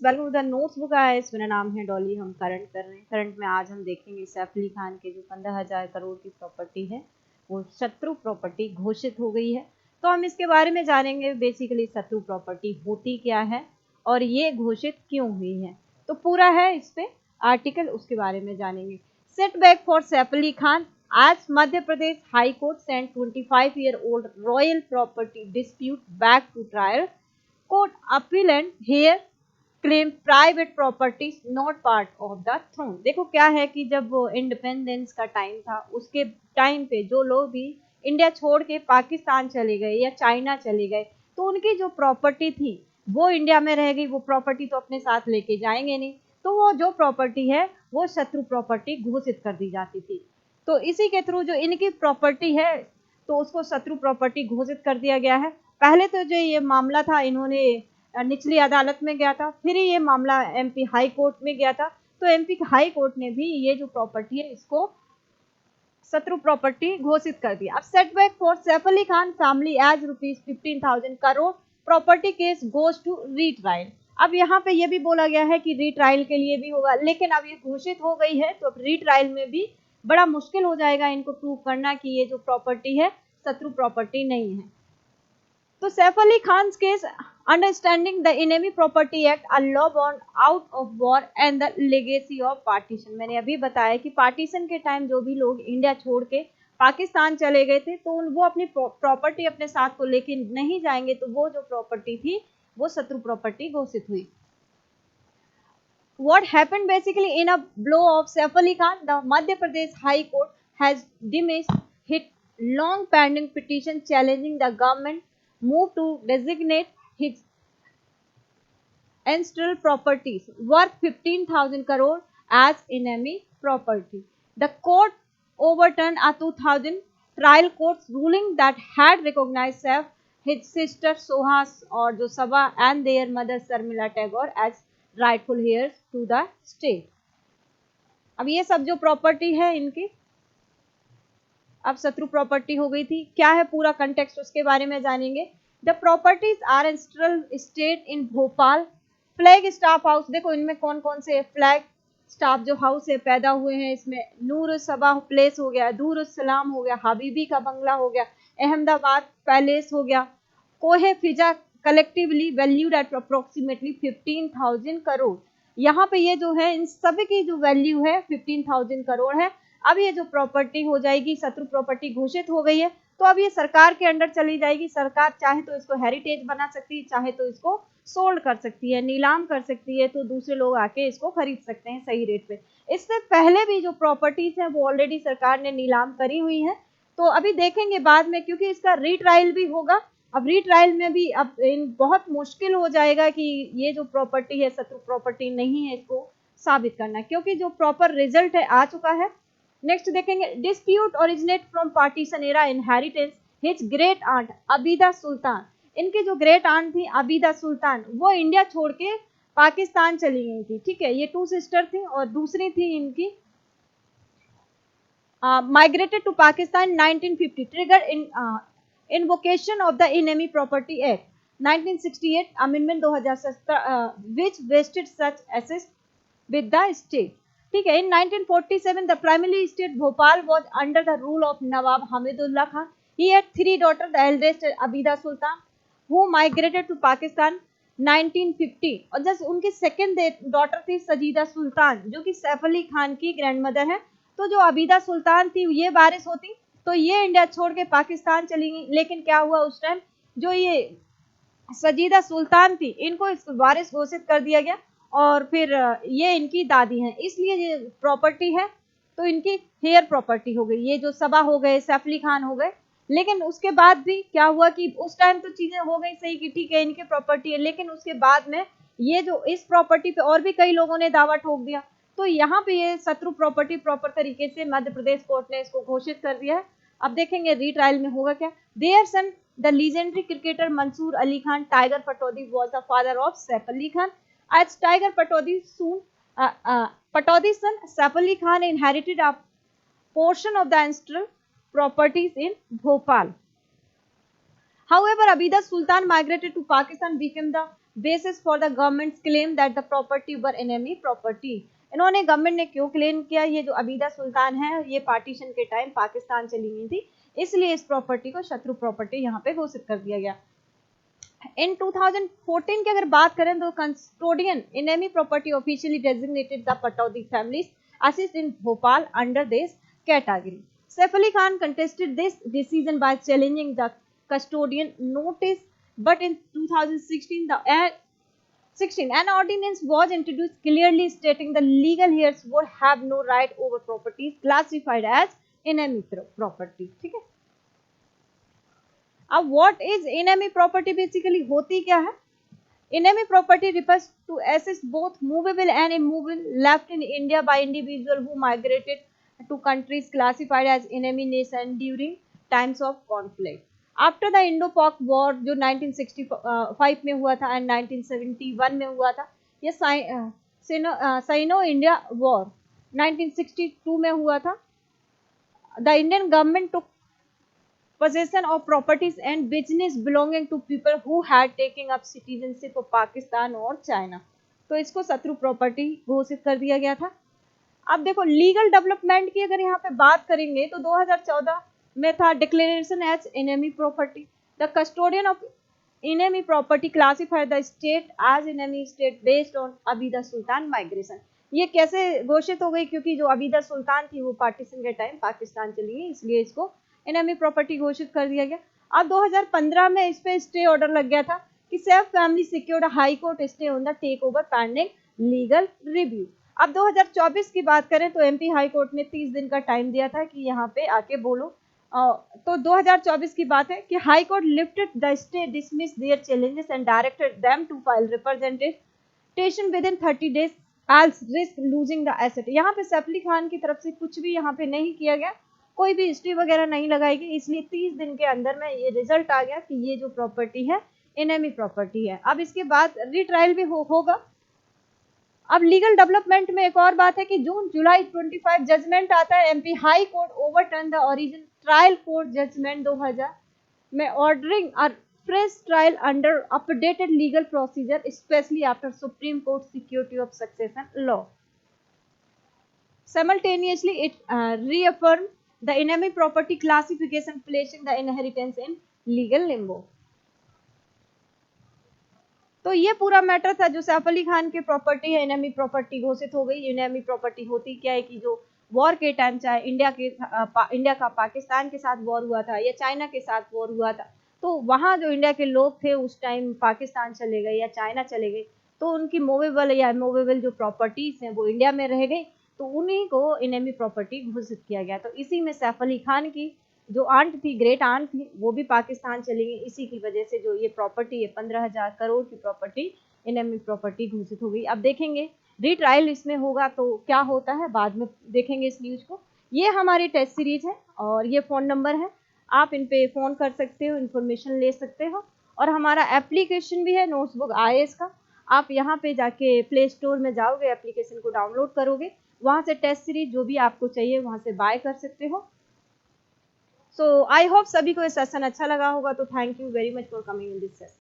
Welcome to the notes book ice. मेरा नाम है डॉली। हम करंट कर रहे हैं। करंट में आज हम देखेंगे सैफ अली खान के जो 15,000 करोड़ की प्रॉपर्टी है वो शत्रु प्रॉपर्टी घोषित हो गई है। तो हम इसके बारे में जानेंगे बेसिकली शत्रु प्रॉपर्टी होती क्या है और ये घोषित क्यों हुई है। तो पूरा है इस पे आर्टिकल, उसके बारे में जानेंगे। सेटबैक फॉर सैफ अली खान आज Madhya Pradesh high court sent 25-year-old royal property dispute back to trial court appeal and heir claim private properties not part of the throne. देखो क्या है कि जब इंडिपेंडेंस का टाइम था उसके टाइम पे जो लोग भी इंडिया छोड़ के पाकिस्तान चले गए या चाइना चले गए तो उनकी जो प्रॉपर्टी थी वो इंडिया में रह गई। वो प्रॉपर्टी तो अपने साथ लेके जाएंगे नहीं, तो वो जो प्रॉपर्टी है वो शत्रु प्रॉपर्टी घोषित कर दी जाती थी। तो इसी के थ्रू जो इनकी प्रॉपर्टी है तो उसको शत्रु प्रॉपर्टी घोषित कर दिया गया है। पहले तो जो ये मामला था इन्होंने निचली अदालत में गया था, फिर ये मामला एमपी हाई कोर्ट में गया था। तो एमपी हाई कोर्ट ने भी ये जो प्रॉपर्टी है इसको शत्रु प्रॉपर्टी घोषित कर दिया। अब setback for Saif Ali Khan family as ₹15,000 crore property case goes to retrial. अब यहाँ पे ये भी बोला गया है कि रीट्रायल के लिए भी होगा, लेकिन अब ये घोषित हो गई है तो अब रीट्रायल में भी बड़ा मुश्किल हो जाएगा इनको प्रूव करना कि ये जो प्रॉपर्टी है शत्रु प्रॉपर्टी नहीं है। तो Saif Ali Khan case understanding the enemy property act a law born out of war and the legacy of partition. मैंने अभी बताया कि पार्टीशन के टाइम जो भी लोग इंडिया छोड़ के पाकिस्तान चले गए थे तो वो अपनी प्रॉपर्टी अपने साथ को लेके नहीं जाएंगे, तो वो जो प्रॉपर्टी थी वो शत्रु प्रॉपर्टी घोषित हुई। What happened basically in a blow of Saif Ali Khan, the Madhya Pradesh High Court has dismissed his long pending petition challenging the government move to designate his ancestral properties worth 15,000 crore as enemy property. The court overturned a 2000 trial court's ruling that had recognized Saif, his sister Sohas or जो Sabha and their mother Sarmila Tagore as rightful heirs to the state. अब ये सब जो property है इनकी अब शत्रु property हो गई थी। क्या है पूरा कंटेक्स्ट उसके बारे में जानेंगे। The properties are ancestral estate in Bhopal flag staff house. देखो इनमें कौन कौन से फ्लैग स्टाफ जो हाउस है पैदा हुए हैं, इसमें नूर सबा प्लेस हो गया, दूर सलाम हो गया, हबीबी का बंगला हो गया, अहमदाबाद पैलेस हो गया, Kohe Fiza collectively valued at approximately 15,000 crore. यहाँ पे ये जो है इन सभी की जो वैल्यू है 15,000 करोड़ है। अब ये जो प्रॉपर्टी हो जाएगी शत्रु प्रॉपर्टी घोषित हो गई है तो अब ये सरकार के अंडर चली जाएगी। सरकार चाहे तो इसको हेरिटेज बना सकती है, चाहे तो इसको सोल्ड कर सकती है, नीलाम कर सकती है, तो दूसरे लोग आके इसको खरीद सकते हैं सही रेट पे। इससे पहले भी जो प्रॉपर्टीज हैं वो ऑलरेडी सरकार ने नीलाम करी हुई है। तो अभी देखेंगे बाद में, क्योंकि इसका रीट्रायल भी होगा। अब रीट्रायल में भी अब बहुत मुश्किल हो जाएगा कि ये जो प्रॉपर्टी है शत्रु प्रॉपर्टी नहीं है इसको साबित करना, क्योंकि जो प्रॉपर रिजल्ट है आ चुका है। नेक्स्ट देखेंगे dispute originate from partition era inheritance his great aunt Abida Sultan. इनकी जो ग्रेट आंट थी अबीदा सुल्तान वो इंडिया छोड़ के पाकिस्तान चली गई थी। ठीक है, ये 2 सिस्टर थी और दूसरी थी इनकी migrated to Pakistan in 1950, triggered in invocation of the Enemy Property Act 1968 amendment 2017 which vested such assets with the state. ठीक है, in 1947 the primary state Bhopal was under the rule of Nawab Hamidullah Khan. He had 3 daughters, the eldest Abida Sultan who migrated to Pakistan 1950 और just उनकी second daughter थी सजीदा सुल्तान जो कि सैफ अली खान की grandmother है। तो जो अबीदा सुल्तान थी ये वारिस होती तो ये इंडिया छोड़ के पाकिस्तान चली गई, लेकिन क्या हुआ उस टाइम जो ये सजीदा सुल्तान थी इनको वारिस घोषित कर दिया गया और फिर ये इनकी दादी हैं, इसलिए ये प्रॉपर्टी है तो इनकी हेयर प्रॉपर्टी हो गई। ये जो सबा हो गए, सैफ अली खान हो गए, लेकिन उसके बाद भी क्या हुआ कि उस टाइम तो चीजें हो गई सही कि ठीक है इनकी प्रॉपर्टी है, लेकिन उसके बाद में ये जो इस प्रॉपर्टी पे और भी कई लोगों ने दावा ठोक दिया। तो यहाँ पे ये शत्रु प्रॉपर्टी प्रॉपर तरीके से मध्य प्रदेश कोर्ट ने इसको घोषित कर दिया है। अब देखेंगे रीट्रायल में होगा क्या। Their son the legendary cricketer Mansoor Ali Khan Tiger Pataudi was the father of Saif Ali Khan. As Tiger Pataudi son Saif Ali Khan inherited a portion of the ancestral properties in Bhopal. However, Abida Sultan migrated to Pakistan became the basis for the government's claim that the property were enemy property. इन्होंने government ने क्यों claim किया ये जो अबीदा सुल्तान है ये partition के time Pakistan चली गई थी, इसलिए इस प्रॉपर्टी को शत्रु प्रॉपर्टी यहाँ पे घोषित कर दिया गया। इन 2014 की अगर बात करें तो custodian enemy property officially designated the Pataudi families assist in Bhopal under this category. Saif Ali Khan contested this decision by challenging the custodian notice, but in 2016 an ordinance was introduced clearly stating the legal heirs would have no right over properties classified as enemy property। ठीक है, अब what is enemy property basically होती क्या है? Enemy property refers to assets both movable and immovable left in India by individual who migrated to countries classified as enemy nation during times of conflict. After the Indo Pak war जो 1965 में हुआ था and 1971 में हुआ था, ये cyano India war 1962 में हुआ था। The Indian government took possession of properties and business belonging to people who had taken up citizenship of Pakistan और चाइना, तो इसको शत्रु प्रॉपर्टी घोषित कर दिया गया था। अब देखो लीगल डेवलपमेंट की अगर यहाँ पे बात करेंगे तो 2014 में था declaration as enemy property. The custodian of enemy property classified the state as enemy state based on Abida Sultan migration. ये कैसे घोषित हो गई? क्योंकि जो अबीदा सुल्तान थी वो पार्टीशन के टाइम पाकिस्तान चली गई, इसलिए इसको एनेमी प्रॉपर्टी घोषित कर दिया गया। अब 2015 में इस पे स्टे ऑर्डर लग गया था कि Saif family secured high court stay on the take over pending legal review. अब 2024 की बात करें तो एमपी हाई कोर्ट ने 30 दिन का टाइम दिया था कि यहाँ पे आके बोलो। तो 2024 की बात है कि high court lifted the stay, dismissed their challenges and directed them to file representation within 30 days else risk losing the asset. यहाँ पे सैफ अली खान की तरफ से कुछ भी यहाँ पे नहीं किया गया, कोई भी हिस्ट्री वगैरह नहीं लगाई गई, इसलिए 30 दिन के अंदर में ये रिजल्ट आ गया कि ये जो प्रॉपर्टी है एनेमी प्रॉपर्टी है। अब इसके बाद रीट्रायल भी होगा। अब लीगल डेवलपमेंट में एक और बात है कि जून जुलाई 25 जजमेंट आता है MP high court overturn the original trial court judgement 2000 में ordering a fresh trial under updated legal procedure specially after supreme court security of succession law. Simultaneously it reaffirmed the enemy property classification, placing the inheritance in legal limbo। तो ये पूरा matter था जो सैफ अली खान की property है enemy property घोषित हो गई। एनेमी प्रॉपर्टी होती क्या है कि जो वॉर के टाइम चाहे इंडिया का पाकिस्तान के साथ वॉर हुआ था या चाइना के साथ वॉर हुआ था, तो वहाँ जो इंडिया के लोग थे उस टाइम पाकिस्तान चले गए या चाइना चले गए, तो उनकी मूवेबल या इमूवेबल जो प्रॉपर्टीज हैं वो इंडिया में रह गई, तो उन्हीं को एनेमी प्रॉपर्टी घोषित किया गया। तो इसी में सैफ अली खान की जो आंट थी, ग्रेट आंट थी, वो भी पाकिस्तान चली गई। इसी की वजह से जो ये प्रॉपर्टी है 15,000 करोड़ की प्रॉपर्टी एनेमी प्रॉपर्टी घोषित हो गई। अब देखेंगे रीट्रायल इसमें होगा तो क्या होता है, बाद में देखेंगे इस न्यूज को। ये हमारी टेस्ट सीरीज है और ये फ़ोन नंबर है, आप इन पे फ़ोन कर सकते हो, इन्फॉर्मेशन ले सकते हो। और हमारा एप्लीकेशन भी है नोट्सबुक IAS का, आप यहाँ पे जाके प्ले स्टोर में जाओगे, एप्लीकेशन को डाउनलोड करोगे, वहाँ से टेस्ट सीरीज जो भी आपको चाहिए वहाँ से बाय कर सकते हो। सो आई होप सभी को ये सेशन अच्छा लगा होगा, तो thank you very much for coming in this session.